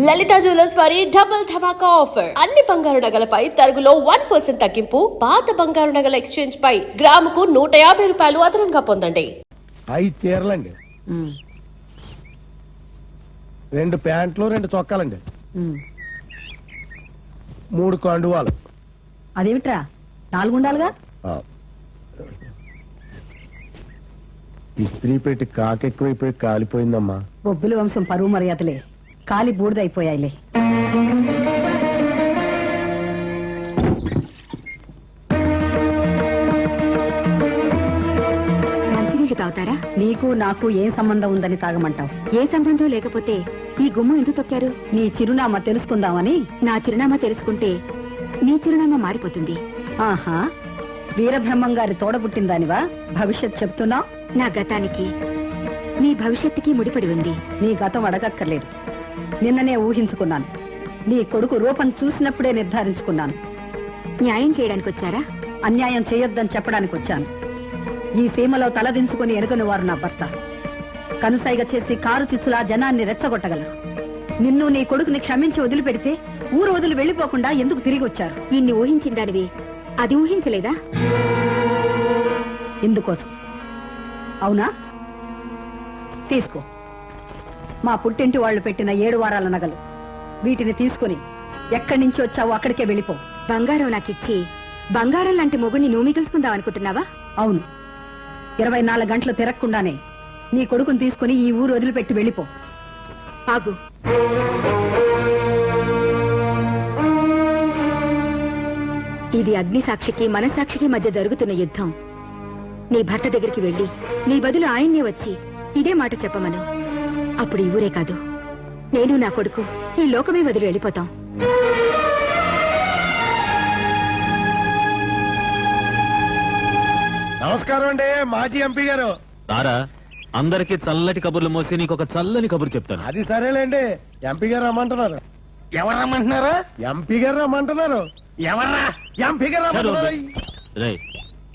లలిత jewellers వారి double ధమాకా offer. అన్ని బంగారు నగలపై తరుగులో 1% తగ్గింపు. పాత బంగారు నగల ఎక్స్చేంజ్ పై గ్రాముకు 150 రూపాయలు అదనంగా పొందండి. 5 చీరలండి, 2 ప్యాంట్లు, 2 చొక్కాలండి, 3 కండువాలు. అదేమిట్రా 4 ఉండాలిగా? ఇస్త్రీ పెట్టి కాకెక్కువైపోయి కాలిపోయిందమ్మా. బొబ్బుల వంశం పరువు మర్యాదలే కాలి బూడిదైపోయాయిలే. మంచినీళ్ళు తాగుతారా? నీకు నాకు ఏం సంబంధం ఉందని తాగమంటావు? ఏ సంబంధం లేకపోతే ఈ గుమ్మ ఎందుకు తొక్కారు? నీ చిరునామా తెలుసుకుందామని. నా చిరునామా తెలుసుకుంటే నీ చిరునామా మారిపోతుంది. ఆహా, వీరబ్రహ్మం గారి తోడబుట్టిందానివా భవిష్యత్ చెప్తున్నా? నా గతానికి నీ భవిష్యత్తుకి ముడిపడి ఉంది. నీ గతం అడగక్కర్లేదు, నిన్ననే ఊహించుకున్నాను. నీ కొడుకు రూపం చూసినప్పుడే నిర్ధారించుకున్నాను. న్యాయం చేయడానికి వచ్చారా? అన్యాయం చేయొద్దని చెప్పడానికి వచ్చాను. ఈ సీమలో తలదించుకుని ఎరుగని వారు నా భర్త. కనుసైగ చేసి కారు చిచ్చులా జనాన్ని రెచ్చగొట్టగలరు. నిన్ను నీ కొడుకుని క్షమించి వదిలిపెడితే ఊరు వదిలి వెళ్లిపోకుండా ఎందుకు తిరిగి వచ్చారు? ఇన్ని ఊహించిందానివి అది ఊహించలేదా? ఇందుకోసం. అవునా? తీసుకో, మా పుట్టింటి వాళ్ళు పెట్టిన 7 వారాల నగలు. వీటిని తీసుకుని ఎక్కడి నుంచి వచ్చావో అక్కడికే వెళ్ళిపో. బంగారం నాకిచ్చి బంగారం లాంటి మొగుని నువ్వు మిగుల్చుకుందాం అనుకుంటున్నావా? అవును, 24 గంటలు తిరగకుండానే నీ కొడుకుని తీసుకుని ఈ ఊరు వదిలిపెట్టి వెళ్ళిపో. ఆగు. ఇది అగ్నిసాక్షికి మనసాక్షికి మధ్య జరుగుతున్న యుద్ధం. నీ భర్త దగ్గరికి వెళ్లి నీ బదులు ఆయన్నే వచ్చి ఇదే మాట చెప్పమను. అప్పుడు ఈ ఊరే కాదు, నేను నా కొడుకు ఈ లోకమే వదిలి వెళ్ళిపోతాం. నమస్కారం అండి మాజీ ఎంపీ గారు. తారా, అందరికి చల్లటి కబుర్లు మోసి నీకు ఒక చల్లని కబురు చెప్తాను. అది సరేలేండి, ఎంపీ గారు రమ్మంటున్నారు. ఎవరు రమ్మంటున్నారు? ఎంపీ గారు రమ్మంటున్నారు. ఎవర్రా? ఎంపీ గారు రమ్మంటున్నారు. రే,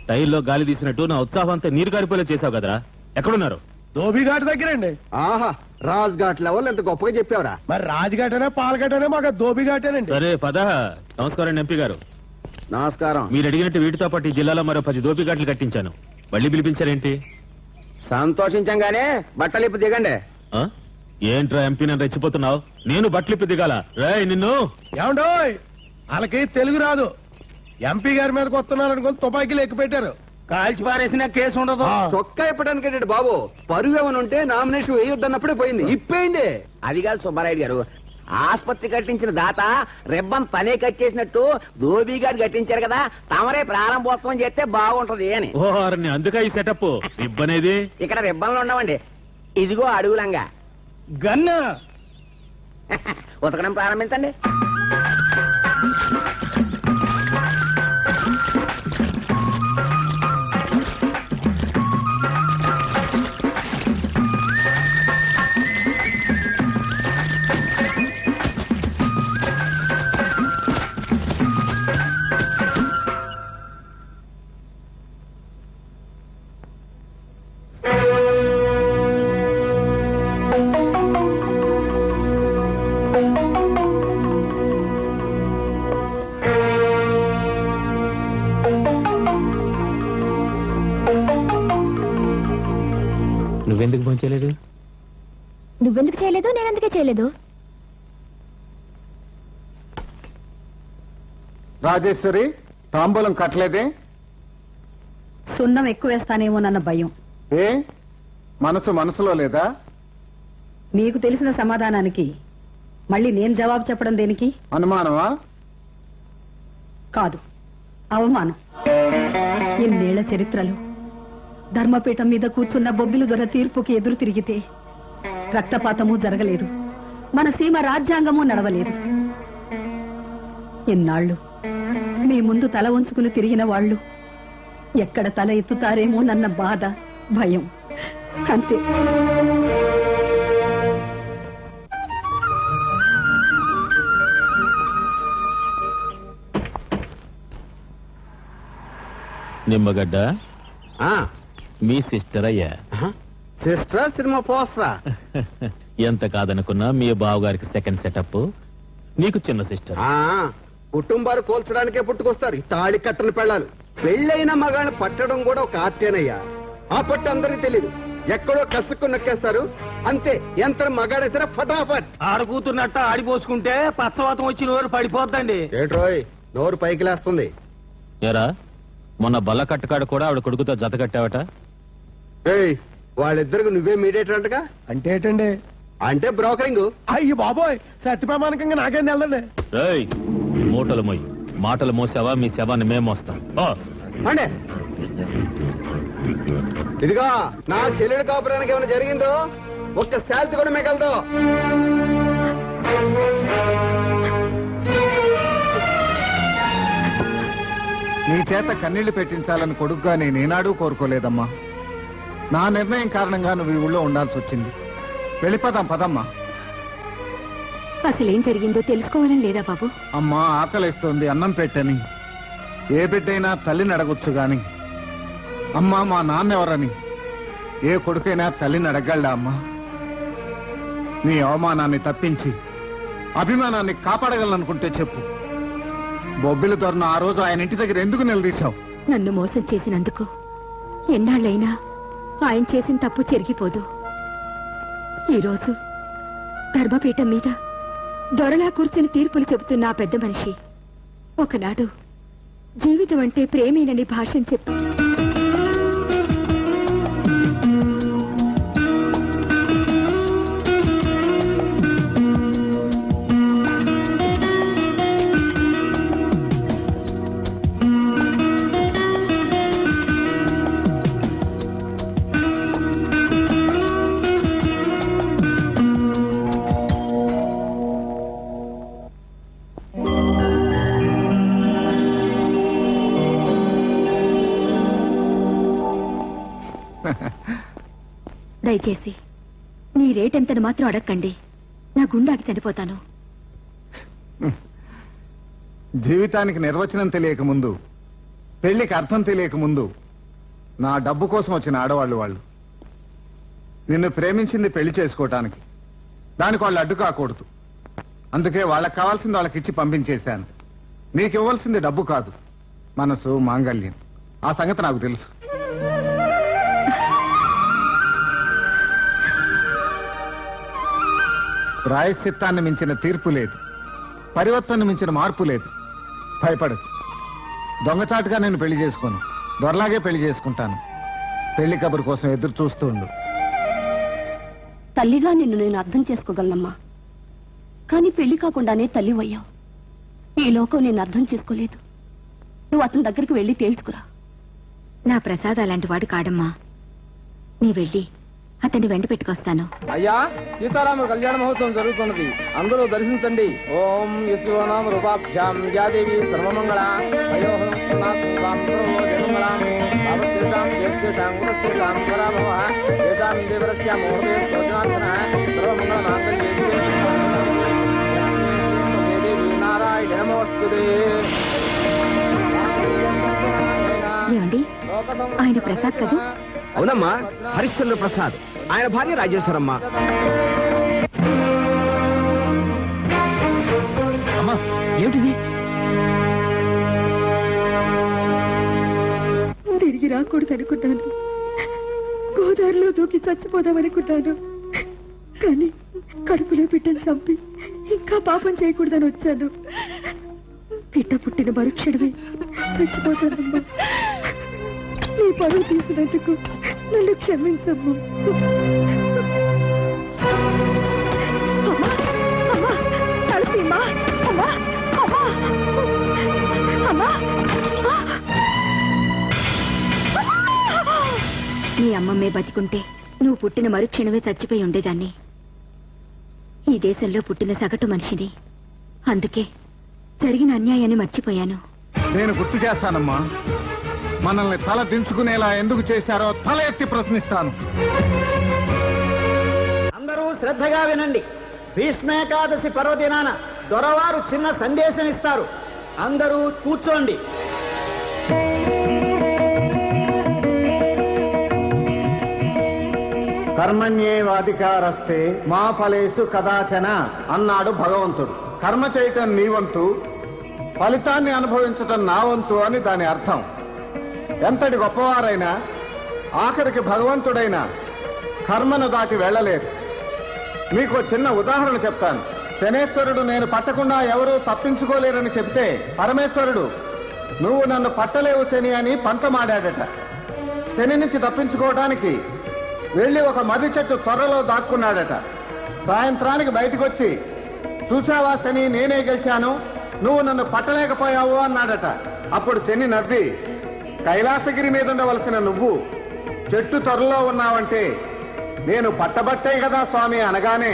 టైర్లో గాలి తీసినట్టు నా ఉత్సాహం అంతా నీరు గారిపోలే చేసావు కదరా. ఎక్కడున్నారు? ధోబిఘాట్ దగ్గరండి. ఆహా, రాజ్ ఘాట్ లెవెల్ ఎంత గొప్పగా చెప్పావురా. మరి రాజ్ఘాటనే పాల్ఘాటనే మాకు ధోబిఘాటేనండి. సరే పద. నమస్కారం ఎంపీ గారు. నమస్కారం. మీరు అడిగినట్టు వీటితో పాటు ఈ జిల్లాలో మరో 10 దోపిఘాట్లు కట్టించాను. మళ్ళీ పిలిపించారేంటి? సంతోషించంగానే బట్టలిప్పి దిగండి. ఆ? ఏంట్రా ఎంపీ నన్ను రెచ్చిపోతున్నావు? నేను బట్టలిప్పి దిగాల? రేయ్ నిన్ను! ఏమండోయ్, వాళ్ళకి తెలుగు రాదు. ఎంపీ గారి మీదకి వస్తున్నారు అనుకుని తుపాకీలు ఎక్కువ పెట్టారు. కాల్చి పారేసిన కేసు ఉండదు. చొక్కా ఇప్పడానికి బాబు, పరువు ఏమని ఉంటే నామినేషన్ వేయొద్దన్నప్పుడే పోయింది. ఇప్పేయండి. అది కాదు సుబ్బారాయుడు గారు, ఆసుపత్రి కట్టించిన దాత రిబ్బన్ తనే కట్టేసినట్టు దోబీగాడు కట్టించారు కదా, తమరే ప్రారంభోత్సవం చేస్తే బాగుంటది అని. ఓహర్ని అందుక ఈ సెటప్. ఇబ్బనేది ఇక్కడ రిబ్బన్లు ఉండవండి, ఇదిగో అడుగులంగా. గన్ను ఉతకడం ప్రారంభించండి. నువ్వెందుకు పంచలేదు? నువ్వెందుకు చేయలేదు? నేనెందుకే చేయలేదు? రాజేశ్వరి, తాంబూలం కట్టలేదే? సున్నం ఎక్కువ వేస్తానేమోనన్న భయం. ఏ మనసులో లేదా? మీకు తెలిసిన సమాధానానికి మళ్ళీ నేను జవాబు చెప్పడం దేనికి? అనుమానమా? కాదు, అవమానం. ఎన్నేళ్ల చరిత్రలు ధర్మపీఠం మీద కూర్చున్న బొబ్బిలు దొర తీర్పుకి ఎదురు తిరిగితే రక్తపాతము జరగలేదు, మన సీమ రాజ్యాంగము నడవలేదు. ఎన్నాళ్లు మీ ముందు తల వంచుకుని తిరిగిన వాళ్ళు ఎక్కడ తల ఎత్తుతారేమో నన్న బాధ, భయం, అంతే. నిమ్మగడ్డ మీ సిస్టర్ అయ్యా. సిస్టర్ సినిమా పోస్టరా? ఎంత కాదనుకున్నా మీ బావగారికి సెకండ్ సెటప్, నీకు చిన్న సిస్టర్. కుటుంబాలు కోల్చడానికే పుట్టుకొస్తారు ఈ తాళి కట్టని పెళ్ళాలు. పెళ్ళైన మగాళ్ళని పట్టడం కూడా ఒక ఆర్తేనయ్యా. ఆ పట్టు అందరికి తెలీదు. ఎక్కడో కసుక్కు నొక్కేస్తారు అంతే. ఎంత మగాడేసరా ఫటాఫట్. ఆడుకూతున్నట్ట ఆడిపోసుకుంటే పచ్చవాతం వచ్చి నోరు పడిపోద్దండి. ఏట్రోయ్ నోరు పైకి లేస్తుంది. ఏరా మొన్న బల్ల కట్టకాడ కూడా ఆవిడ కొడుకుతో జత కట్టావట. ఏయ్ వాళ్ళిద్దరికి నువ్వే మీడియేటర్ అంటగా? అంటే ఏంటండి? అంటే బ్రోకరింగ్. అయ్యి బాబోయ్, సత్యప్రమాణకంగా నాకేం తెలదండి. రేయ్ మూటలు మోయి, మాటలు మోసావా మీ శవాన్ని మేము మోస్తాం. అంటే ఇదిగా నా చెల్లెడు కాపురానికి ఏమైనా జరిగిందో ఒక్క శాలరీ కూడా మిగలదు. నీ చేత కన్నీళ్లు పెట్టించాలని కొడుకుగా నేనేనాడూ కోరుకోలేదమ్మా. నా నిర్ణయం కారణంగా నువ్వు ఈ ఊళ్ళో ఉండాల్సి వచ్చింది. వెళ్ళిపోదాం పదమ్మా. అసలేం జరిగిందో తెలుసుకోవాలని లేదా బాబు? అమ్మా ఆకలిస్తోంది, అన్నం పెట్టని. ఏ బిడ్డైనా తల్లిని అడగొచ్చు గాని అమ్మా మా నాన్నెవరని ఏ కొడుకైనా తల్లిని అడగలడా అమ్మా? నీ అవమానాన్ని తప్పించి అభిమానాన్ని కాపాడగలనుకుంటే చెప్పు. బొబ్బిలి దొరన ఆ రోజు ఆయన ఇంటి దగ్గర ఎందుకు నిలదీశావు? నన్ను మోసం చేసినందుకు ఎన్నాళ్ళైనా ఆయన చేసిన తప్పు చెరిగిపోదు. ఈరోజు ధర్మపీఠం మీద దొరలా కూర్చుని తీర్పులు చెబుతున్న ఆ పెద్ద మనిషి ఒకనాడు జీవితం అంటే ప్రేమేనని భాష్యం చెప్పి దయచేసి నీ రేటెంతని మాత్రం అడగండి. నా గుండాకి చనిపోతాను. జీవితానికి నిర్వచనం తెలియకముందు, పెళ్లికి అర్థం తెలియకముందు నా డబ్బు కోసం వచ్చిన ఆడవాళ్ళు వాళ్ళు. నిన్ను ప్రేమించింది పెళ్లి చేసుకోవటానికి, దానికి వాళ్ళు అడ్డు కాకూడదు. అందుకే వాళ్ళకి కావాల్సింది వాళ్ళకి ఇచ్చి పంపించేశాను. నీకు ఇవ్వాల్సింది డబ్బు కాదు, మనసు, మాంగళ్యం. ఆ సంగతి నాకు తెలుసు. ప్రాయశ్చిత్తాన్ని మించిన తీర్పు లేదు, పరివర్తన మించిన మార్పు లేదు. భయపడదు. దొంగచాటుగా నేను పెళ్లి చేసుకోను, దొరలాగే పెళ్లి చేసుకుంటాను. పెళ్లి కబురు కోసం ఎదురు చూస్తూ ఉండు. తల్లిగా నిన్ను నేను అర్థం చేసుకోగలనమ్మా, కానీ పెళ్లి కాకుండానే తల్లివయ్యావు. ఈ లోకం నేను అర్థం చేసుకోలేదు. నువ్వు అతని దగ్గరికి వెళ్లి తేల్చుకురా. నా ప్రసాద్ అలాంటి వాడు కాడమ్మా. నీ వెళ్ళి అతన్ని వెంట పెట్టుకొస్తాను. అయ్యా, సీతారాముల కళ్యాణ మహోత్సవం జరుగుతున్నది, అందరూ దర్శించండి. ఓం యశోనామ రూపాభ్యాం యాదేవి సర్వమంగళ నారాయణ నమోస్తుతే. ఏమండి, ఆయన ప్రసాద్ కదా? అవునమ్మా, హరిశ్చంద్ర ప్రసాద్. ఆయన భార్య రాజేశ్వరమ్మ. అమ్మా ఏమిటిది? తిరిగి రాకూడదనుకున్నాను. గోదావరిలో దూకి చచ్చిపోదామనుకున్నాను. కానీ కడుపులో బిడ్డను చంపి ఇంకా పాపం చేయకూడదని వచ్చాను. బిడ్డ పుట్టిన మరుక్షణమే చచ్చిపోతానమ్మా. నీ పరువు తీసినందుకు నన్ను క్షమించమ్మా. నీ అమ్మమ్మే బతికుంటే నువ్వు పుట్టిన మరుక్షణమే చచ్చిపోయి ఉండేదాన్ని. ఈ దేశంలో పుట్టిన సగటు మనిషిని. అందుకే జరిగిన అన్యాయాన్ని మర్చిపోయాను. నేను గుర్తు చేస్తానమ్మా. మనల్ని తల దించుకునేలా ఎందుకు చేశారో తల ఎత్తి ప్రశ్నిస్తాను. అందరూ శ్రద్ధగా వినండి. భీష్మేకాదశి పర్వదినాన దొరవారు చిన్న సందేశం ఇస్తారు. అందరూ కూర్చోండి. కర్మణ్యేవాధికారస్తే మా ఫలేషు కదాచన అన్నాడు భగవంతుడు. కర్మ చేయటం నీ వంతు, ఫలితాన్ని అనుభవించటం నా వంతు అని దాని అర్థం. ఎంతటి గొప్పవారైనా ఆఖరికి భగవంతుడైనా కర్మను దాటి వెళ్ళలేరు. మీకు చిన్న ఉదాహరణ చెప్తాను. శనేశ్వరుడు నేను పట్టకుండా ఎవరూ తప్పించుకోలేరని చెప్తే పరమేశ్వరుడు నువ్వు నన్ను పట్టలేవు శని అని పంతమాడాడట. శని నుంచి తప్పించుకోవడానికి వెళ్లి ఒక మర్రి చెట్టు త్వరలో దాక్కున్నాడట. సాయంత్రానికి బయటకొచ్చి చూసావా శని, నేనే గెలిచాను, నువ్వు నన్ను పట్టలేకపోయావు అన్నాడట. అప్పుడు శని నవ్వి, కైలాసగిరి మీద ఉండవలసిన నువ్వు చెట్టు త్వరలో ఉన్నావంటే నేను పట్టబట్టే కదా స్వామి అనగానే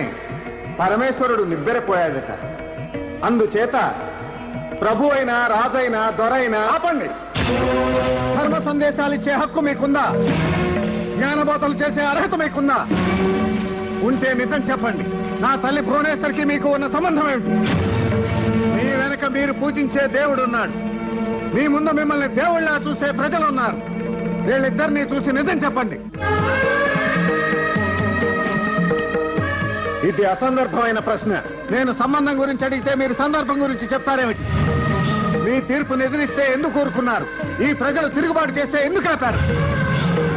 పరమేశ్వరుడు నివ్వెరపోయాడట. అందుచేత ప్రభు అయినా రాజైనా దొరైనా ఆపండి. ధర్మ సందేశాలు ఇచ్చే హక్కు మీకుందా? జ్ఞానబోధలు చేసే అర్హత మీకుందా? ఉంటే నిజం చెప్పండి. నా తల్లి భువనేశ్వరికి మీకు ఉన్న సంబంధం ఏమిటి? మీ వెనక మీరు పూజించే దేవుడున్నాడు, మీ ముందు మిమ్మల్ని దేవుళ్ళ చూసే ప్రజలున్నారు. వీళ్ళిద్దరినీ చూసి నిజం చెప్పండి. ఇది అసందర్భమైన ప్రశ్న. నేను సంబంధం గురించి అడిగితే మీరు సందర్భం గురించి చెప్తారేమిటి? మీ తీర్పును ఎదిరిస్తే ఎందుకు కోరుకున్నారు? ఈ ప్రజలు తిరుగుబాటు చేస్తే ఎందుకు ఆపారు?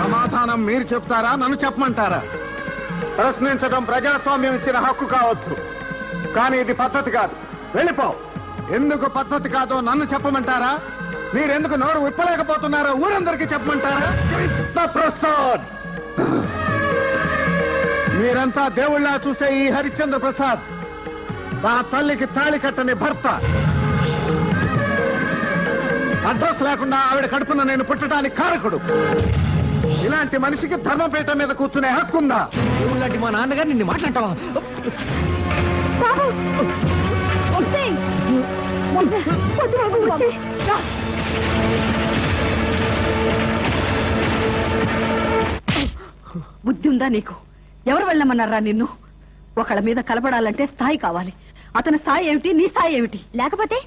సమాధానం మీరు చెప్తారా, నన్ను చెప్పమంటారా? ప్రశ్నించడం ప్రజాస్వామ్యం ఇచ్చిన హక్కు కావచ్చు, కానీ ఇది పద్ధతి కాదు. వెళ్ళిపో. ఎందుకు పద్ధతి కాదో నన్ను చెప్పమంటారా? మీరెందుకు నోరు విప్పలేకపోతున్నారో ఊరందరికీ చెప్పమంటారా? కృష్ణప్రసాద్, మీరంతా దేవుళ్ళ చూసే ఈ హరిశ్చంద్ర ప్రసాద్ నా తల్లికి తాళి కట్టని భర్త. అడ్రస్ లేకుండా ఆవిడ కడుపున నేను పుట్టడానికి కారకుడు. ఇలాంటి మనిషికి ధర్మపీఠ మీద కూర్చునే హక్కుందా? దేవుళ్ళంటి మా నాన్నగారు నిన్ను మాట్లాడతావా? బుద్ధి ఉందా నీకు? ఎవరు వెళ్ళమన్నారా నిన్ను? ఒకళ్ళ మీద కలపడాలంటే స్థాయి కావాలి. అతని స్థాయి ఏమిటి, నీ స్థాయి ఏమిటి? లేకపోతే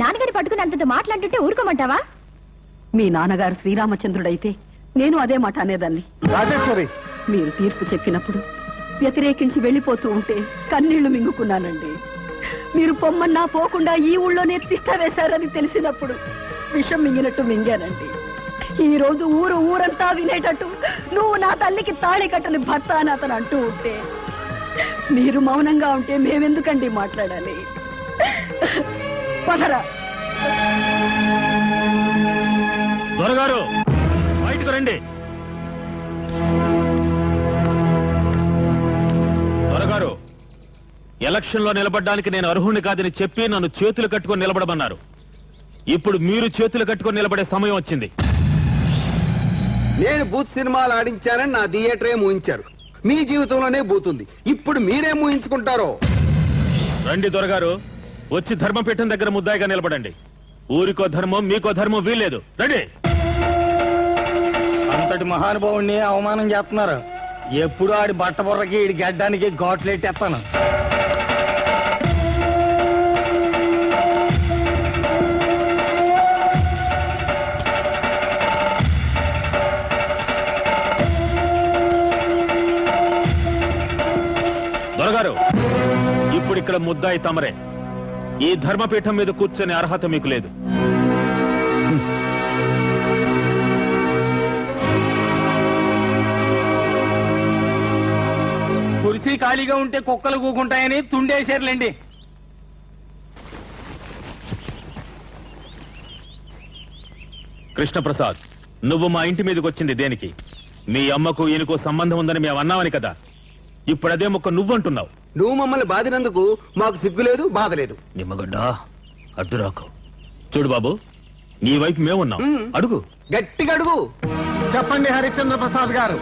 నాన్నగారి పట్టుకుని అంతంత మాట్లాడుతుంటే ఊరుకోమంటావా? మీ నాన్నగారు శ్రీరామచంద్రుడైతే నేను అదే మాట అనేదాన్ని. రాజేశ్వరి, మీరు తీర్పు చెప్పినప్పుడు వ్యతిరేకించి వెళ్ళిపోతూ ఉంటే కన్నీళ్లు మింగుకున్నానండి. మీరు పొమ్మన్నా పోకుండా ఈ ఊళ్ళోనే తిష్ట వేశారని తెలిసినప్పుడు విషం మింగినట్టు మింగానండి. ఈ రోజు ఊరంతా వినేటట్టు నువ్వు నా తల్లికి తాళి కట్టని భర్త అని అతను అంటూ ఉంటే మీరు మౌనంగా ఉంటే మేమెందుకండి మాట్లాడాలి? పదరా. దొరగారు బయటకు రండి. దొరగారు, ఎలక్షన్ లో నిలబడ్డానికి నేను అర్హుణ్ణి కాదని చెప్పి నన్ను చేతులు కట్టుకొని నిలబడమన్నారు. ఇప్పుడు మీరు చేతులు కట్టుకొని నిలబడే సమయం వచ్చింది. నేను బూత్ సినిమాలు ఆడించానని నా థియేటరే మూయించారు. మీ జీవితంలోనే బూతుంది. ఇప్పుడు మీరేం మూయించుకుంటారో? రండి దొరగారు, వచ్చి ధర్మపీఠం దగ్గర ముద్దాయిగా నిలబడండి. ఊరికో ధర్మం, మీకో ధర్మం వీల్లేదు. రండి. అంతటి మహానుభావుణ్ణి అవమానం చేస్తున్నారు. ఎప్పుడు ఆడి బట్ట బుర్రకి ఈడి గడ్డానికి ఘాట్లెట్టేస్తాను. దొరగారు, ఇప్పుడు ఇక్కడ ముద్దాయి తమరే. ఈ ధర్మపీఠం మీద కూర్చొని అర్హత మీకు లేదు. కుర్చీ ఖాళీగా ఉంటే కుక్కలు కూకుంటాయని తుండేశారులేండి. కృష్ణప్రసాద్, నువ్వు మా ఇంటి మీదకి వచ్చింది దేనికి? మీ అమ్మకు ఈయనకు సంబంధం ఉందని మేము అన్నామని కదా. ఇప్పుడు అదే మొక్క నువ్వంటున్నావు. నువ్వు మమ్మల్ని బాధినందుకు మాకు సిగ్గు లేదు, బాధ లేదు. నిమ్మగడ్డ అడ్డు రాకు. చూడు బాబు, నీ వైపు మేమున్నాం. అడుగు, గట్టిగా అడుగు. చెప్పండి హరిశ్చంద్ర ప్రసాద్ గారు.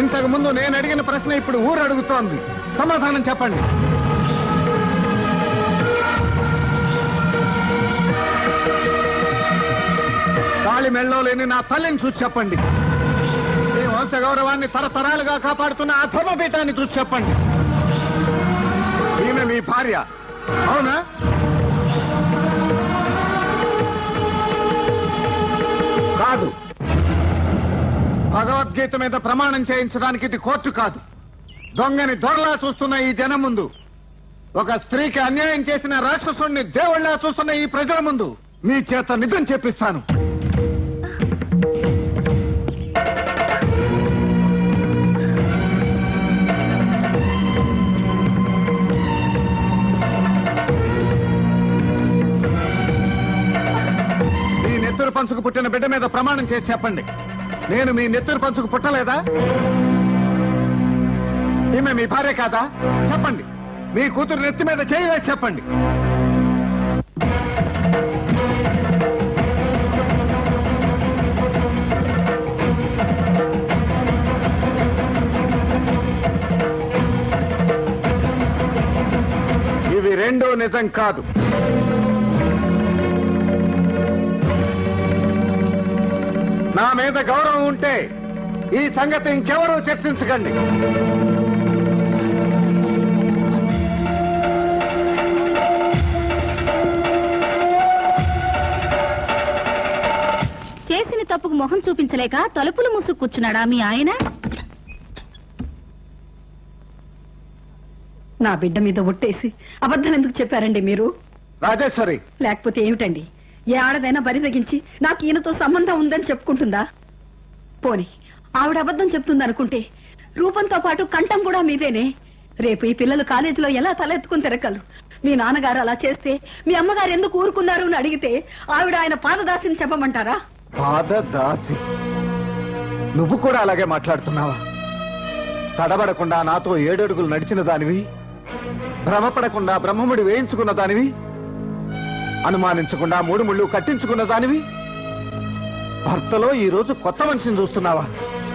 ఇంతకు ముందు నేను అడిగిన ప్రశ్న ఇప్పుడు ఊరు అడుగుతోంది. సమాధానం చెప్పండి. తాళి మెళ్ళో లేని నా తల్లిని చూసి చెప్పండి. ఈ వంశ గౌరవాన్ని తరతరాలుగా కాపాడుతున్న ఆ ధర్మపీఠాన్ని చూసి చెప్పండి. ఈమె మీ భార్య అవునా? కాదు. భగవద్గీత మీద ప్రమాణం చేయించడానికి ఇది కోర్టు కాదు. దొంగని దొరలా చూస్తున్న ఈ జనం ముందు, ఒక స్త్రీకి అన్యాయం చేసిన రాక్షసుణ్ణి దేవుళ్లా చూస్తున్న ఈ ప్రజల ముందు మీ చేత నిజం చెప్పిస్తాను. మీ నెత్తురు పంచుకు పుట్టిన బిడ్డ మీద ప్రమాణం చేసి చెప్పండి, నేను మీ నెత్తురు పంచుకు పుట్టలేదా? ఈమె మీ భార్య కాదా? చెప్పండి. మీ కూతురు నెత్తి మీద చేయి వేసి చెప్పండి. ఇవి రెండూ నిజం కాదు. నా మీద గౌరవం ఉంటే ఈ సంగతి ఇంకెవరూ చర్చించకండి. చేసిన తప్పుకు మొహం చూపించలేక తలుపులు మూసుకు కూర్చున్నాడా మీ ఆయన? నా బిడ్డ మీద ఒట్టేసి అబద్ధం ఎందుకు చెప్పారండి మీరు? రాజేశ్వరి, లేకపోతే ఏమిటండి? ఏ ఆడదైనా బరిదగించి నాకు ఈయనతో సంబంధం ఉందని చెప్పుకుంటుందా? పోని ఆవిడ అబద్ధం చెప్తుందనుకుంటే రూపంతో పాటు కంఠం కూడా మీదేనే. రేపు ఈ పిల్లలు కాలేజీలో ఎలా తలెత్తుకుని తిరగలరు? మీ నాన్నగారు అలా చేస్తే మీ అమ్మగారు ఎందుకు ఊరుకున్నారు అని అడిగితే ఆవిడ ఆయన పాదదాసిని చెప్పమంటారా? పాదదాసి? నువ్వు కూడా అలాగే మాట్లాడుతున్నావా? తడబడకుండా నాతో 7 అడుగులు నడిచిన దానివి, భ్రమపడకుండా బ్రహ్మముడి వేయించుకున్న దానివి, అనుమానించకుండా 3 ముళ్ళు కట్టించుకున్న దానివి, భర్తలో ఈ రోజు కొత్త మనిషిని చూస్తున్నావా?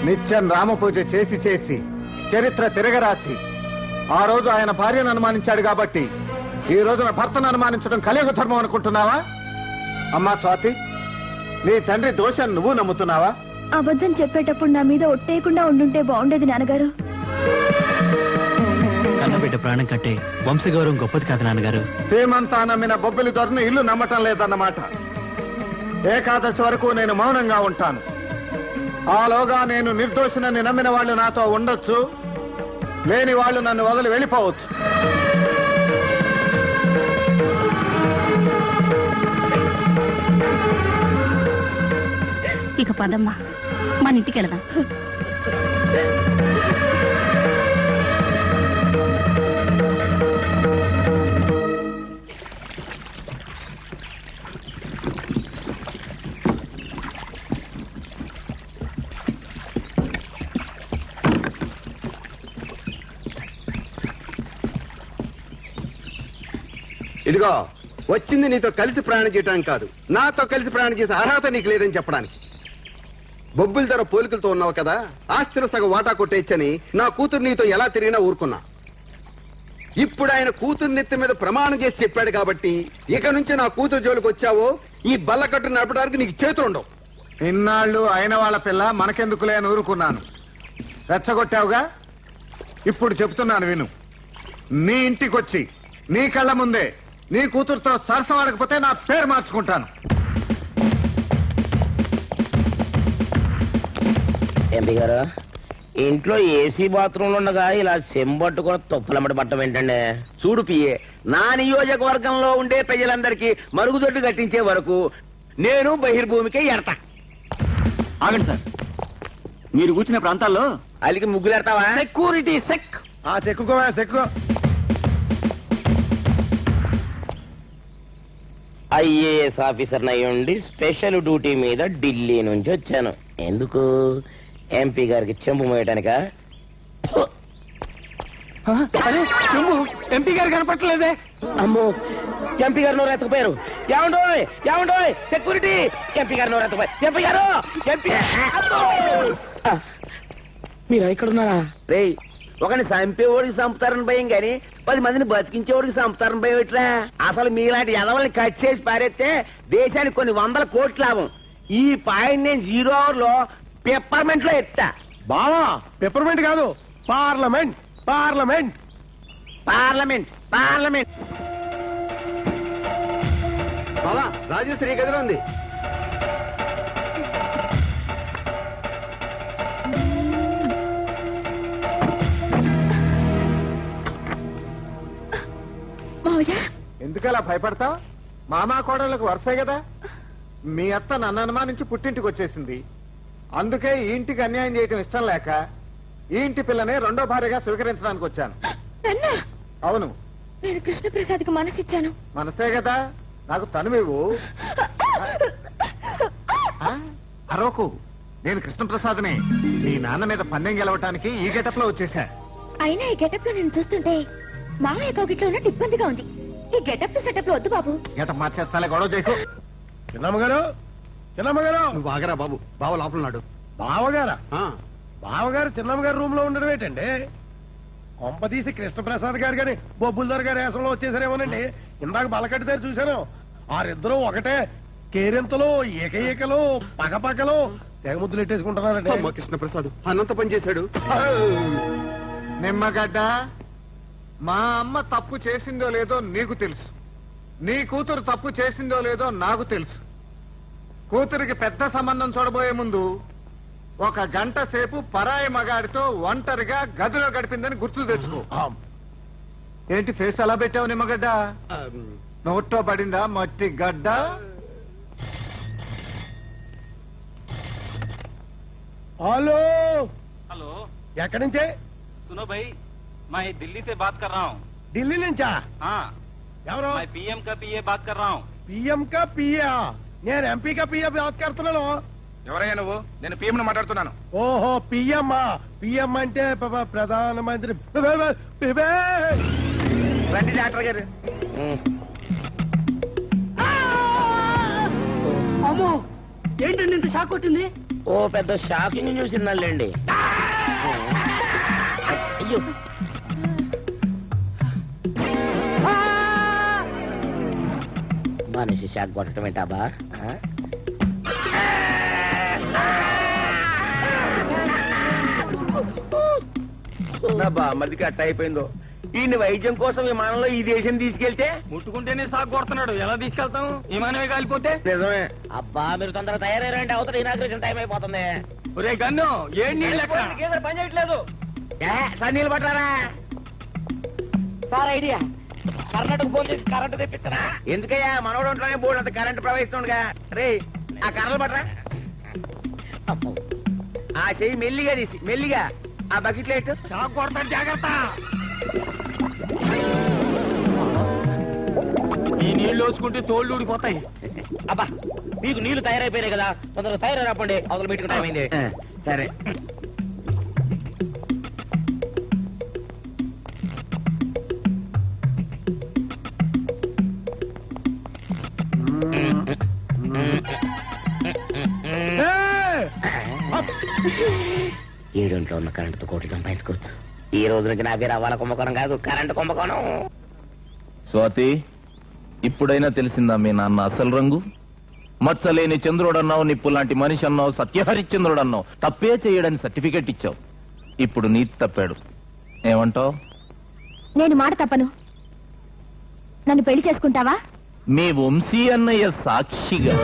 నిత్యం రామపూజ చేసి చేసి చరిత్ర తిరగరాసి ఆ రోజు ఆయన భార్యను అనుమానించాడు కాబట్టి ఈ రోజున భర్తను అనుమానించడం కలియుగ ధర్మం అనుకుంటున్నావా? అమ్మా స్వాతి, నీ తండ్రి దోషాన్ని నువ్వు నమ్ముతున్నావా? అబద్ధం చెప్పేటప్పుడు నా మీద ఒట్టేయకుండా ఉండుంటే బాగుండేది నాన్నగారు. కన్నబిడ్డ ప్రాణం కట్టే వంశగౌరవం గొప్పది కాదు నాన్నగారు. సేమంతా నమ్మిన బొబ్బిలి దొరని ఇల్లు నమ్మటం లేదన్నమాట. ఏకాదశి వరకు నేను మౌనంగా ఉంటాను. ఆలోగా నేను నిర్దోషినని నమ్మిన వాళ్ళు నాతో ఉండొచ్చు, లేని వాళ్ళు నన్ను వదిలి వెళ్ళిపోవచ్చు. ఇక పదమ్మా, మన ఇంటికి వెళదాం. ఇదిగో, వచ్చింది నీతో కలిసి ప్రయాణం చేయడానికి కాదు, నాతో కలిసి ప్రయాణం చేసే అర్హత నీకు లేదని చెప్పడానికి. బొబ్బుల ధర పోలికలతో ఉన్నావు కదా, ఆస్తిలో సగం వాటా కొట్టేచ్చని నా కూతురు నీతో ఎలా తిరిగినా ఊరుకున్నా. ఇప్పుడు ఆయన కూతురు నెత్తి మీద ప్రమాణం చేసి చెప్పాడు కాబట్టి ఇక నుంచి నా కూతురు జోలికి వచ్చావో ఈ బల్లకట్టు నడపడానికి నీకు చేతులుండవు. ఇన్నాళ్ళు అయిన వాళ్ళ పిల్ల మనకెందుకులే అని ఊరుకున్నాను. రెచ్చగొట్టావుగా, ఇప్పుడు చెప్తున్నాను విను. నీ ఇంటికొచ్చి నీ కళ్ళ ముందే నీ కూతురుతో సరసం ఆడకపోతే నా పేరు మార్చుకుంటాను. ఎంపీ గారు, ఇంట్లో ఏసీ బాత్రూమ్ ఉండగా ఇలా చెంబట్టుకుని తొప్పులమ్మడి పట్టం ఏంటండి? చూడు పియ్యే, నా నియోజకవర్గంలో ఉండే ప్రజలందరికీ మరుగుదొడ్డు కట్టించే వరకు నేను బహిర్భూమికే ఎడతా. ఆగండి సార్, మీరు కూర్చునే ప్రాంతాల్లో అలికి ముగ్గులేడతావా? సెక్యూరిటీ సెక్. సెక్కుకోవా సెక్కు. ఐఏఎస్ ఆఫీసర్ అయ్యుండి స్పెషల్ డ్యూటీ మీద ఢిల్లీ నుంచి వచ్చాను. ఎందుకు? ఎంపీ గారికి చెంబు మోయటానికా? చెంబు ఎంపీ గారు కనపట్టలేదే. అమ్మో, ఎంపీ గారు నోరు ఎత్తకపోయారు. ఏమండోయ్ ఏమండోయ్, సెక్యూరిటీ! ఎంపీ గారు నోరు ఎత్తకపోయారు. ఎంపీ గారు, ఎంపీ మీరు ఇక్కడున్నారా? రేయ్, ఒకని చంపేవాడికి చంపుతారని భయం గాని 10 మందిని బతికించేవాడికి చంపుతారని భయం ఎట్లా? అసలు మీలాంటి ఎదవల్ని కట్ చేసి పారేస్తే దేశానికి కొన్ని 100 కోట్ల లాభం. ఈ పాయింట్ నేను 0 అవర్ లో పెప్పర్మెంట్ లో ఎత్తా. బావా, పెప్పర్మెంట్ కాదు, పార్లమెంట్ పార్లమెంట్ పార్లమెంట్ పార్లమెంట్. బావా, రాజేశ్వరి గదిలో ఉంది. ఎందుకలా భయపడతావు? మామా కోడళ్ళకు వరుసే కదా. మీ అత్త నన్ను అనుమానించి పుట్టింటికి వచ్చేసింది. అందుకే ఈ ఇంటికి అన్యాయం చేయటం ఇష్టం లేక ఈ ఇంటి పిల్లనే రెండో భార్యగా స్వీకరించడానికి వచ్చాను. అవును, నేను కృష్ణప్రసాద్కి మనసిచ్చాను. మనసే కదా, నాకు తనువివు. అరవకు, నేను కృష్ణప్రసాద్ని. మీ నాన్న మీద పందెం గెలవటానికి ఈ గెటప్ లో వచ్చేసా. అయినా ఈ గెటప్ లో నేను చూస్తుంటే మామయ్య కౌగిట్లో ఉన్నట్టు ఇబ్బందిగా ఉంది. ఈ గెటప్ సెటప్ లో వద్దు బాబు. గెటప్ మార్చేస్తాలే, గొడవ చేయకు. చిన్నమ్మగారు, చిన్నమ్మగారు. నువ్వు ఆగరా బాబు, బావ లోపలన్నాడు. బావగారా? బావగారు చిన్నమ్మగారు రూమ్ లో ఉండడం ఏంటండి? కొంపదీసి కృష్ణప్రసాద్ గారు గాని బొబ్బుల్దార్ గారి వేసంలో వచ్చేసారేమోనండి. ఇందాక బలకట్టి దగ్గర చూశాను. ఆరిద్దరూ ఒకటే కేరింతలు, ఏకలు, పగపగలు తెగ ముద్దులు ఎట్టేసుకుంటున్నారండి. అమ్మ కృష్ణప్రసాద్ అనంత పని చేశాడు. నిమ్మగడ్డ, మా అమ్మ తప్పు చేసిందో లేదో నీకు తెలుసు. నీ కూతురు తప్పు చేసిందో లేదో నాకు తెలుసు. కూతురికి పెద్ద సంబంధం చూడబోయే ముందు 1 గంట సేపు పరాయి మగాడితో ఒంటరిగా గదిలో గడిపిందని గుర్తు తెచ్చుకో. ఏంటి ఫేస్ అలా పెట్టావు నిమ్మగడ్డ? నోట్లో పడిందా మట్టి గడ్డ? హలో, हेलो, ఎక్కడి నుంచే? सुनो भाई, मैं दिल्ली से बात कर रहा हूँ. ఢిల్లీ నుంచా? हाँ, ఎవరు? मैं पीएम का पीए बात कर रहा हूँ. పిఎం కా పిఏ? నేను ఎంపీ కా పిఏ బాత్ కడుతున్నాను. ఎవరయ్యా నువ్వు? నేను పిఎం మాట్లాడుతున్నాను. ఓహో, పిఎం. పిఎం అంటే ప్రధానమంత్రి. రండి డాక్టర్ గారు. అమ్మో, ఏంటండి ఇంత షాక్ కొట్టింది? ఓ పెద్ద షాకింగ్ న్యూస్ విన్నాళ్ళండి. అయ్యో, మనిషి షాక్ కొట్టడం ఏంటాబా? నా బామ్మదికి అట్ట అయిపోయిందో. ఈ వైద్యం కోసం విమానంలో ఈ దేశం తీసుకెళ్తే ముట్టుకుంటేనే షాక్ కొడుతున్నాడు. ఎలా తీసుకెళ్తాం? విమానమే కాలిపోతే? నిజమే. అబ్బా మీరు తొందరగా తయారయ్యారంటే అవతల ఇనాగ్రేషన్ టైం అయిపోతుంది. ఒరే గన్ను, ఏం నీళ్ళు ఎక్కడ? పని చేయట్లేదు. సన్నీళ్ళు పట్టారా? సార్ ఐడియా, కర్ణాటక ఫోన్ చేసి కరెంటు తెప్పిస్తారా? ఎందుకయ్యా, మనోడు ఉంటేనే బోర్డు అంత కరెంటు ప్రవహిస్తుండగా. రే, ఆ కర్రలు పట్టరా. ఆ చెయ్యి మెల్లిగా తీసి మెల్లిగా ఆ బకెట్ లైట్. షాక్ కొడతాడు, జాగ్రత్త. ఈ నీళ్లు వచ్చుకుంటే తోళ్ళు ఊడిపోతాయి. అబ్బా, మీకు నీళ్లు తయారైపోయినాయి కదా, తొందరగా తయారై రాపండి. అవతల మీటింగ్ టైం అయింది. సరే. ఏడుంట్లో ఉన్న కరెంటుతో కోట్లు సంపాదించుకోవచ్చు. ఈ రోజు నుంచి నా పేరు అవ్వాల కుంభకోణం కాదు, కరెంటు కుంభకోణం. స్వాతి, ఇప్పుడైనా తెలిసిందా మీ నాన్న అసలు రంగు? మచ్చలేని చంద్రుడన్నావు, నిప్పు లాంటి మనిషి అన్నావు, సత్యహరిశ్చంద్రుడు అన్నావు. తప్పే చేయడని సర్టిఫికెట్ ఇచ్చావు. ఇప్పుడు నీతి తప్పాడు. ఏమంటావు? నేను మాట తప్పను. నన్ను పెళ్లి చేసుకుంటావా? మీ వంశీ అన్నయ్య సాక్షిగా.